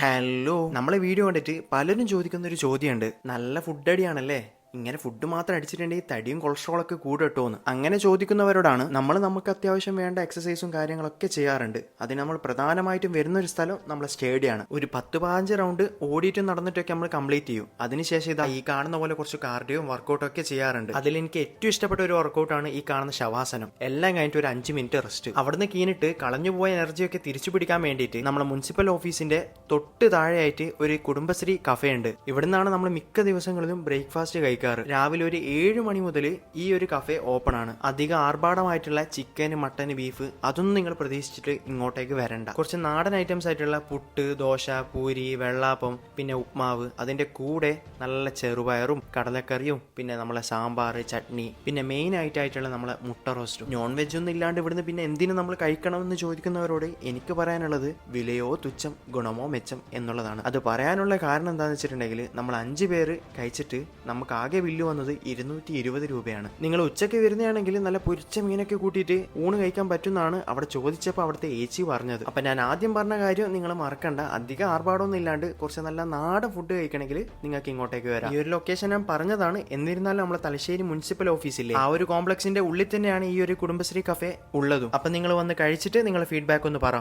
Hello, നമ്മളെ video കണ്ടിട്ട് പലരും ചോദിക്കുന്ന ഒരു ചോദ്യമുണ്ട്. നല്ല ഫുഡ് അടിയാണല്ലേ, ഇങ്ങനെ ഫുഡ് മാത്രം അടിച്ചിട്ടുണ്ടെങ്കിൽ തടിയും കൊളസ്ട്രോളൊക്കെ കൂടട്ടോന്ന് അങ്ങനെ ചോദിക്കുന്നവരോടാണ് നമുക്ക് അത്യാവശ്യം വേണ്ട എക്സസൈസും കാര്യങ്ങളൊക്കെ ചെയ്യാറുണ്ട്. അതിന് നമ്മൾ പ്രധാനമായിട്ടും വരുന്ന ഒരു സ്ഥലം നമ്മളെ സ്റ്റേഡിയമാണ്. ഒരു 10-15 റൗണ്ട് ഓടിയിട്ടും നടന്നിട്ടൊക്കെ നമ്മൾ കംപ്ലീറ്റ് ചെയ്യും. അതിനുശേഷം ഇതാ ഈ കാണുന്ന പോലെ കുറച്ച് കാർഡിയോയും വർക്കൗട്ടും ഒക്കെ ചെയ്യാറുണ്ട്. അതിൽ എനിക്ക് ഏറ്റവും ഇഷ്ടപ്പെട്ട ഒരു വർക്കൗട്ടാണ് ഈ കാണുന്ന ശവാസനം. എല്ലാം കഴിഞ്ഞിട്ട് ഒരു 5 മിനിറ്റ് റെസ്റ്റ്. അവിടുന്ന് കീനിട്ട് കളഞ്ഞുപോയ എനർജിയൊക്കെ തിരിച്ചു പിടിക്കാൻ വേണ്ടിയിട്ട് നമ്മുടെ മുനിസിപ്പൽ ഓഫീസിന്റെ തൊട്ട് താഴെയായിട്ട് ഒരു കുടുംബശ്രീ കഫേ ഉണ്ട്. ഇവിടുന്നാണ് നമ്മൾ മിക്ക ദിവസങ്ങളിലും ബ്രേക്ക്ഫാസ്റ്റ് കഴിക്കുക. രാവിലെ ഒരു 7 മണി മുതൽ ഈ ഒരു കഫേ ഓപ്പൺ ആണ്. അധികം ആർഭാടമായിട്ടുള്ള ചിക്കൻ, മട്ടൻ, ബീഫ് അതൊന്നും നിങ്ങൾ പ്രതീക്ഷിച്ചിട്ട് ഇങ്ങോട്ടേക്ക് വരണ്ട. കുറച്ച് നാടൻ ഐറ്റംസ് ആയിട്ടുള്ള പുട്ട്, ദോശ, പൂരി, വെള്ളാപ്പം, പിന്നെ ഉപ്മാവ്, അതിന്റെ കൂടെ നല്ല ചെറുപയറും കടലക്കറിയും, പിന്നെ നമ്മളെ സാമ്പാർ, ചട്നി, പിന്നെ മെയിൻ ആയിട്ടുള്ള നമ്മളെ മുട്ട റോസ്റ്റും. നോൺ വെജ് ഒന്നും ഇല്ലാണ്ട് ഇവിടുന്ന് പിന്നെ എന്തിനു നമ്മൾ കഴിക്കണമെന്ന് ചോദിക്കുന്നവരോട് എനിക്ക് പറയാനുള്ളത് വിലയോ തുച്ഛം ഗുണമോ മെച്ചം എന്നുള്ളതാണ്. അത് പറയാനുള്ള കാരണം എന്താണെന്ന് വെച്ചിട്ടുണ്ടെങ്കിൽ നമ്മൾ 5 പേര് കഴിച്ചിട്ട് നമുക്ക് ആകെ ബില്ല് വന്നത് 220 രൂപയാണ്. നിങ്ങൾ ഉച്ചയ്ക്ക് വരുന്നതാണെങ്കിൽ നല്ല പൊരിച്ച മീനൊക്കെ കൂട്ടിയിട്ട് ഊണ് കഴിക്കാൻ പറ്റുന്നതാണ് അവിടെ ചോദിച്ചപ്പോൾ അവിടുത്തെ ഏച്ചി പറഞ്ഞത്. അപ്പൊ ഞാൻ ആദ്യം പറഞ്ഞ കാര്യം നിങ്ങൾ മറക്കണ്ട. അധികം ആർഭാടമൊന്നും ഇല്ലാണ്ട് കുറച്ച് നല്ല നാടൻ ഫുഡ് കഴിക്കണമെങ്കിൽ നിങ്ങൾക്ക് ഇങ്ങോട്ടേക്ക് വരാം. ഈ ഒരു ലൊക്കേഷൻ ഞാൻ പറഞ്ഞതാണ്. എന്നിരുന്നാലും നമ്മളെ തലശ്ശേരി മുനിസിപ്പൽ ഓഫീസില്ലേ, ആ ഒരു കോംപ്ലക്സിന്റെ ഉള്ളിൽ തന്നെയാണ് ഈ ഒരു കുടുംബശ്രീ കഫേ ഉള്ളതും. അപ്പൊ നിങ്ങൾ വന്ന് കഴിച്ചിട്ട് നിങ്ങളെ ഫീഡ്ബാക്ക് ഒന്ന് പറ.